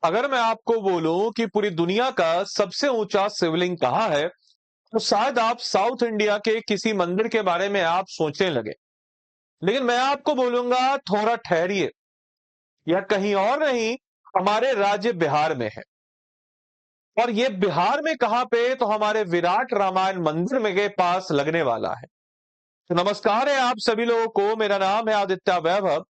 अगर मैं आपको बोलूं कि पूरी दुनिया का सबसे ऊंचा शिवलिंग कहाँ है, तो शायद आप साउथ इंडिया के किसी मंदिर के बारे में आप सोचने लगे। लेकिन मैं आपको बोलूंगा थोड़ा ठहरिए, यह कहीं और नहीं, हमारे राज्य बिहार में है। और ये बिहार में कहां पे, तो हमारे विराट रामायण मंदिर में के पास लगने वाला है। तो नमस्कार है आप सभी लोगों को, मेरा नाम है आदित्य वैभव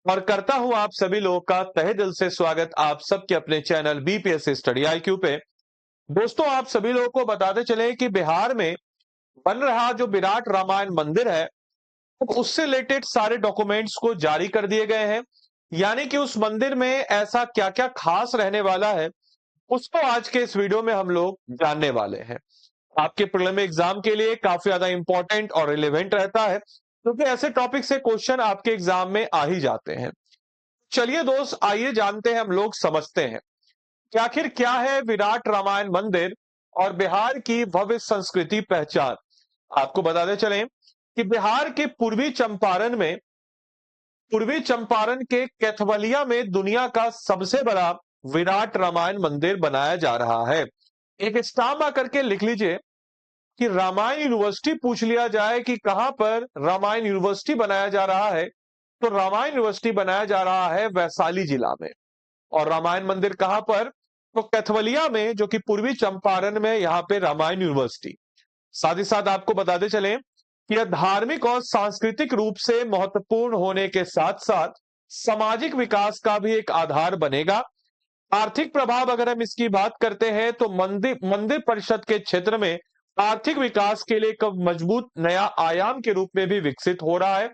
और करता हूं आप सभी लोगों का तहे दिल से स्वागत आप सबके अपने चैनल बीपीएससी स्टडी आईक्यू पे। दोस्तों, आप सभी लोगों को बताते चले कि बिहार में बन रहा जो विराट रामायण मंदिर है, उससे रिलेटेड सारे डॉक्यूमेंट्स को जारी कर दिए गए हैं। यानी कि उस मंदिर में ऐसा क्या क्या खास रहने वाला है, उसको आज के इस वीडियो में हम लोग जानने वाले हैं। आपके प्रीलिम एग्जाम के लिए काफी ज्यादा इंपॉर्टेंट और रिलेवेंट रहता है, क्योंकि ऐसे टॉपिक से क्वेश्चन आपके एग्जाम में आ ही जाते हैं। चलिए दोस्त, आइए जानते हैं, हम लोग समझते हैं कि आखिर क्या है विराट रामायण मंदिर और बिहार की भव्य संस्कृति पहचान। आपको बताते चलें कि बिहार के पूर्वी चंपारण के कैथवलिया में दुनिया का सबसे बड़ा विराट रामायण मंदिर बनाया जा रहा है। एक स्टाम्प आकर के लिख लीजिए कि रामायण यूनिवर्सिटी पूछ लिया जाए कि कहां पर रामायण यूनिवर्सिटी बनाया जा रहा है, तो रामायण यूनिवर्सिटी बनाया जा रहा है वैशाली जिला में। और रामायण मंदिर कहां पर, तो कैथवलिया में, जो कि पूर्वी चंपारण में, यहां पे रामायण यूनिवर्सिटी। साथ ही साथ आपको बताते चलें कि यह धार्मिक और सांस्कृतिक रूप से महत्वपूर्ण होने के साथ साथ सामाजिक विकास का भी एक आधार बनेगा। आर्थिक प्रभाव अगर हम इसकी बात करते हैं, तो मंदिर मंदिर परिषद के क्षेत्र में आर्थिक विकास के लिए एक मजबूत नया आयाम के रूप में भी विकसित हो रहा है।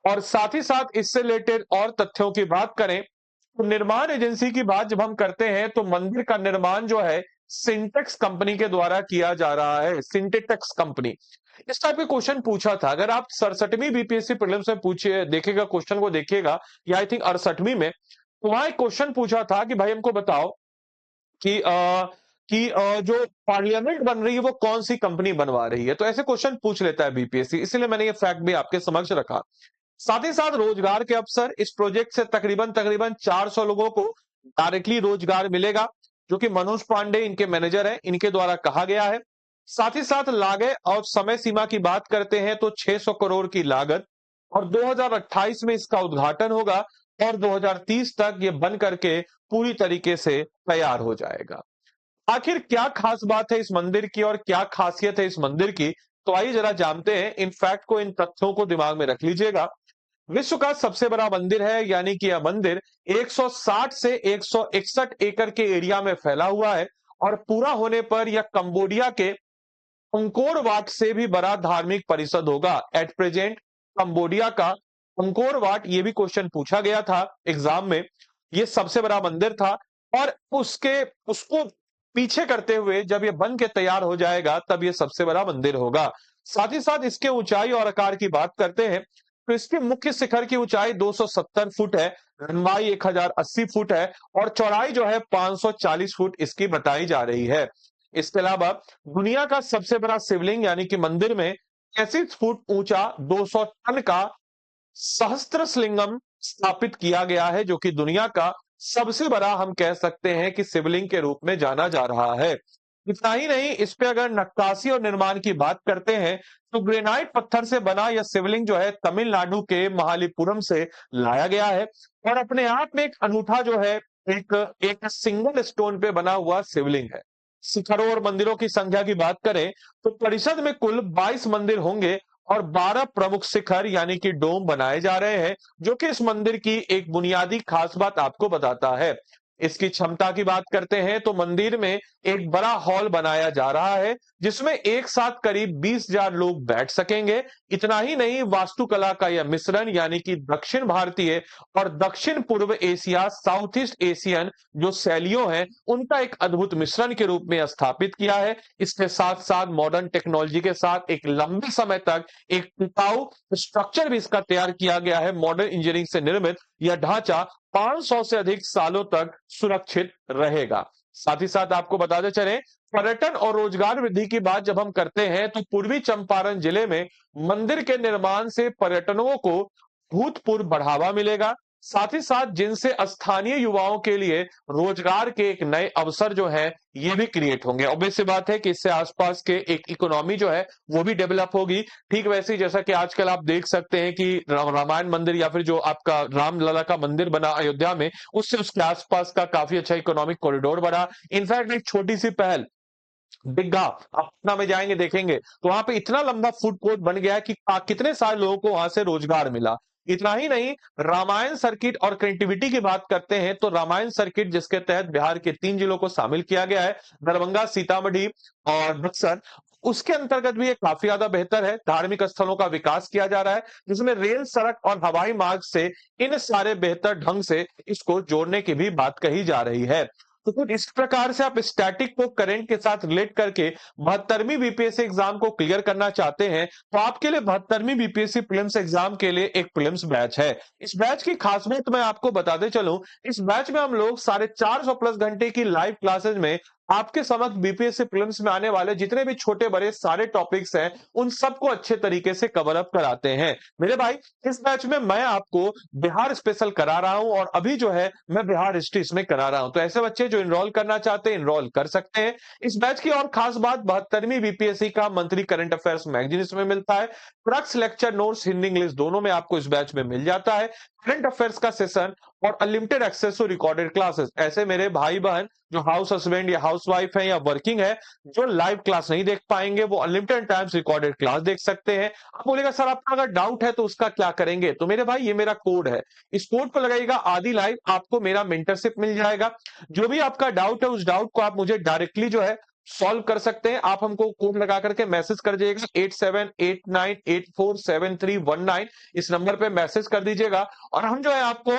और साथ ही साथ इससे रिलेटेड और तथ्यों की बात करें, तो निर्माण एजेंसी की बात जब हम करते हैं, तो मंदिर का निर्माण जो है सिंटेक्स कंपनी के द्वारा किया जा रहा है। सिंटेटेक्स कंपनी। इस टाइप के क्वेश्चन पूछा था, अगर आप 67वीं बीपीएससी प्रीलिम्स में पूछिए, देखिएगा क्वेश्चन को देखिएगा, या आई थिंक 68वीं में, तो वहां एक क्वेश्चन पूछा था कि भाई हमको बताओ कि जो पार्लियामेंट बन रही है वो कौन सी कंपनी बनवा रही है। तो ऐसे क्वेश्चन पूछ लेता है बीपीएससी, इसलिए मैंने ये फैक्ट भी आपके समक्ष रखा। साथ ही साथ रोजगार के अवसर, इस प्रोजेक्ट से तकरीबन तकरीबन 400 लोगों को डायरेक्टली रोजगार मिलेगा, जो कि मनोज पांडे इनके मैनेजर हैं, इनके द्वारा कहा गया है। साथ ही साथ लागत और समय सीमा की बात करते हैं, तो 600 करोड़ की लागत, और 2028 में इसका उद्घाटन होगा और 2030 तक ये बन करके पूरी तरीके से तैयार हो जाएगा। आखिर क्या खास बात है इस मंदिर की और क्या खासियत है इस मंदिर की, तो आइए जरा जानते हैं। इन फैक्ट को, इन तथ्यों को दिमाग में रख लीजिएगा। विश्व का सबसे बड़ा मंदिर है, यानी कि यह मंदिर 160 से 161 एकड़ के एरिया में फैला हुआ है। और पूरा होने पर यह कंबोडिया के अंकोर वाट से भी बड़ा धार्मिक परिषद होगा। एट प्रेजेंट कंबोडिया का अंकोर वाट, ये भी क्वेश्चन पूछा गया था एग्जाम में, ये सबसे बड़ा मंदिर था। और उसको पीछे करते हुए जब ये बन के तैयार हो जाएगा, तब ये सबसे बड़ा मंदिर होगा। साथ ही साथ इसके ऊंचाई और आकार की बात करते हैं, तो इसके मुख्य शिखर की ऊंचाई 270 फुट है, लंबाई 1080 फुट है, और चौड़ाई जो है 540 फुट इसकी बताई जा रही है। इसके अलावा दुनिया का सबसे बड़ा शिवलिंग, यानी कि मंदिर में 33 फुट ऊंचा 200 टन का सहस्त्रलिंगम स्थापित किया गया है, जो कि दुनिया का सबसे बड़ा, हम कह सकते हैं कि शिवलिंग के रूप में जाना जा रहा है। इतना ही नहीं, इस पे अगर नक्काशी और निर्माण की बात करते हैं, तो ग्रेनाइट पत्थर से बना यह शिवलिंग जो है तमिलनाडु के महाबलीपुरम से लाया गया है। और अपने आप में एक अनूठा जो है, एक एक सिंगल स्टोन पे बना हुआ शिवलिंग है। शिखरों और मंदिरों की संख्या की बात करें, तो परिषद में कुल 22 मंदिर होंगे और 12 प्रमुख शिखर यानी कि डोम बनाए जा रहे हैं, जो कि इस मंदिर की एक बुनियादी खास बात आपको बताता है। इसकी क्षमता की बात करते हैं, तो मंदिर में एक बड़ा हॉल बनाया जा रहा है, जिसमें एक साथ करीब 20,000 लोग बैठ सकेंगे। इतना ही नहीं, वास्तुकला का यह मिश्रण, यानी कि दक्षिण भारतीय और दक्षिण पूर्व एशिया, साउथ ईस्ट एशियन जो शैलियों हैं, उनका एक अद्भुत मिश्रण के रूप में स्थापित किया है। इसके साथ साथ मॉडर्न टेक्नोलॉजी के साथ एक लंबे समय तक एक टिकाऊ स्ट्रक्चर भी इसका तैयार किया गया है। मॉडर्न इंजीनियरिंग से निर्मित यह ढांचा 500 से अधिक सालों तक सुरक्षित रहेगा। साथ ही साथ आपको बताते चलें, पर्यटन और रोजगार वृद्धि की बात जब हम करते हैं, तो पूर्वी चंपारण जिले में मंदिर के निर्माण से पर्यटकों को भूतपूर्व बढ़ावा मिलेगा। साथ ही साथ जिनसे स्थानीय युवाओं के लिए रोजगार के एक नए अवसर जो है ये भी क्रिएट होंगे। ऑब्वियस सी बात है कि इससे आसपास के एक इकोनॉमी जो है वो भी डेवलप होगी। ठीक वैसे ही जैसा कि आजकल आप देख सकते हैं कि रामायण मंदिर या फिर जो आपका रामलला का मंदिर बना अयोध्या में, उससे उसके आसपास का काफी अच्छा इकोनॉमिक कॉरिडोर बना। इनफैक्ट एक छोटी सी पहल दीघा, आप पटना में जाएंगे देखेंगे तो वहां पे इतना लंबा फूड कोर्ट बन गया है कि कितने सारे लोगों को वहां से रोजगार मिला। इतना ही नहीं, रामायण सर्किट और कनेक्टिविटी की बात करते हैं तो रामायण सर्किट जिसके तहत बिहार के 3 जिलों को शामिल किया गया है, दरभंगा, सीतामढ़ी और बक्सर, उसके अंतर्गत भी ये काफी ज्यादा बेहतर है। धार्मिक स्थलों का विकास किया जा रहा है जिसमें रेल, सड़क और हवाई मार्ग से इन सारे बेहतर ढंग से इसको जोड़ने की भी बात कही जा रही है। तो कुछ इस प्रकार से आप स्टैटिक को करंट के साथ रिलेट करके 72वीं बीपीएससी एग्जाम को क्लियर करना चाहते हैं तो आपके लिए 72वीं बीपीएससी प्रीलिम्स एग्जाम के लिए एक प्रीलिम्स बैच है। इस बैच की खास बात मैं आपको बताते चलूं, इस बैच में हम लोग 450 प्लस घंटे की लाइव क्लासेस में आपके समक्ष बीपीएससी प्रीलिम्स में आने वाले जितने भी छोटे बड़े सारे टॉपिक्स हैं उन सबको अच्छे तरीके से कवर अप कराते हैं। मेरे भाई, इस बैच में मैं आपको बिहार स्पेशल करा रहा हूं और अभी जो है मैं बिहार हिस्ट्री इसमें करा रहा हूं। तो ऐसे बच्चे जो इनरोल करना चाहते हैं इनरोल कर सकते हैं। इस बैच की और खास बात, 72वीं बीपीएससी का मंथली करंट अफेयर्स मैगजीन इसमें मिलता है। Crux lecture notes Hindi English दोनों में आपको इस बैच में मिल जाता है। करंट अफेयर्स का सेशन और unlimited access to recorded classes. ऐसे मेरे भाई बहन जो हाउस हस्बैंड या हाउस वाइफ है या वर्किंग है, जो लाइव क्लास नहीं देख पाएंगे वो अनलिमिटेड टाइम्स रिकॉर्डेड क्लास देख सकते हैं। आप बोलेगा सर आपका अगर डाउट है तो उसका क्या करेंगे? तो मेरे भाई ये मेरा कोड है, इस कोड को लगाइएगा आदि लाइव, आपको मेरा मेंटरशिप मिल जाएगा। जो भी आपका डाउट है उस डाउट को आप मुझे डायरेक्टली जो है सॉल्व कर सकते हैं। आप हमको कोड लगा करके मैसेज कर दीजिएगा 8789847319, इस नंबर पे मैसेज कर दीजिएगा और हम जो है आपको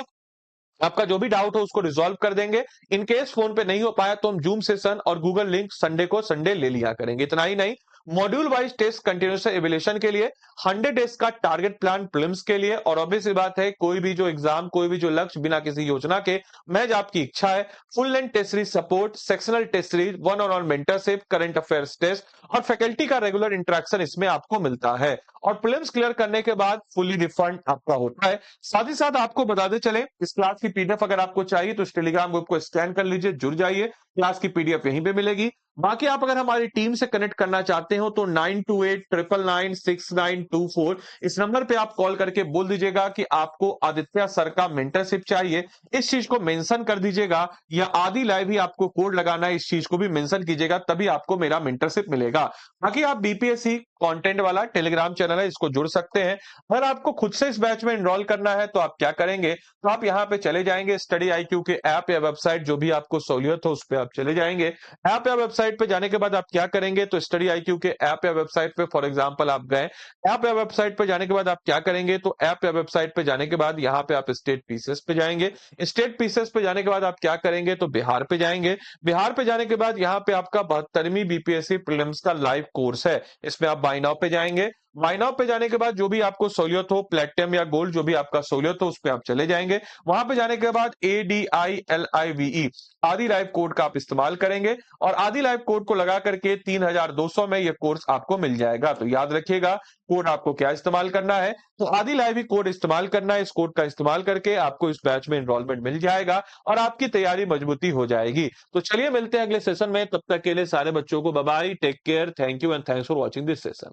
आपका जो भी डाउट हो उसको रिजॉल्व कर देंगे। इन केस फोन पे नहीं हो पाया तो हम जूम सेशन और गूगल लिंक संडे को संडे ले लिया करेंगे। इतना ही नहीं, module wise test continuous evaluation के लिए 100 डेज का टारगेट प्लान प्रीलिम्स के लिए, और ऑब्वियस बात है कोई भी जो एग्जाम, कोई भी जो लक्ष्य बिना किसी योजना के, महज आपकी इच्छा है। Full length test series support, sectional test series, one on one mentorship, current affairs test और फैकल्टी का रेगुलर इंटरेक्शन इसमें आपको मिलता है। और प्रीलिम्स क्लियर करने के बाद फुली रिफंड आपका होता है। साथ ही साथ आपको बताते चले, इस क्लास की पीडीएफ अगर आपको चाहिए तो इस टेलीग्राम ग्रुप को स्कैन कर लीजिए, जुड़ जाइए, क्लास की पीडीएफ यहीं पे मिलेगी। बाकी आप अगर हमारी टीम से कनेक्ट करना चाहते हो तो 9289996924 इस नंबर पे आप कॉल करके बोल दीजिएगा कि आपको आदित्य सर का मेंटरशिप चाहिए। इस चीज को मेंशन कर दीजिएगा, या आदि लाइव ही आपको कोड लगाना है, इस चीज को भी मेंशन कीजिएगा, तभी आपको मेरा मेंटरशिप मिलेगा। बाकी आप बीपीएससी कंटेंट वाला टेलीग्राम चैनल है, इसको जुड़ सकते हैं। अगर आपको खुद से इस बैच में एनरोल करना है तो आप क्या करेंगे, तो आप यहाँ पे चले जाएंगे स्टडी IQ के ऐप या वेबसाइट, जो भी आपको सहूलियत हो उस पर आप चले जाएंगे। ऐप या वेबसाइट पे जाने के बाद आप क्या करेंगे, तो स्टडी IQ के ऐप या वेबसाइट पे फॉर एग्जांपल आप गए, ऐप या वेबसाइट पे जाने के बाद आप क्या करेंगे, तो ऐप या वेबसाइट पे जाने के बाद यहाँ पे आप स्टेट पीसेस पे जाएंगे। स्टेट पीसेस पे जाने के बाद आप क्या करेंगे, तो बिहार पे जाएंगे। बिहार पे जाने के बाद यहाँ पे आपका 72वीं बीपीएससी प्रीलिम्स का लाइव कोर्स है, इसमें आप बाय नाउ पे जाएंगे। बाय नाउ पे जाने के बाद जो भी आपको सहूलियत हो, प्लेटिनम या गोल्ड, जो भी आपका सहूलियत हो उस पे आप चले जाएंगे। वहां पे जाने के बाद ADILIVE आदि लाइव कोड का आप इस्तेमाल करेंगे और आदि लाइव कोड को लगा करके 3200 में ये कोर्स आपको मिल जाएगा। तो याद रखिएगा कोड आपको क्या इस्तेमाल करना है, तो आदि लाइव ही कोड इस्तेमाल करना है। इस कोड का इस्तेमाल करके आपको इस बैच में एनरोलमेंट मिल जाएगा और आपकी तैयारी मजबूती हो जाएगी। तो चलिए मिलते हैं अगले सेशन में, तब तक के लिए सारे बच्चों को bye bye, take care, thank you and thanks for watching this session.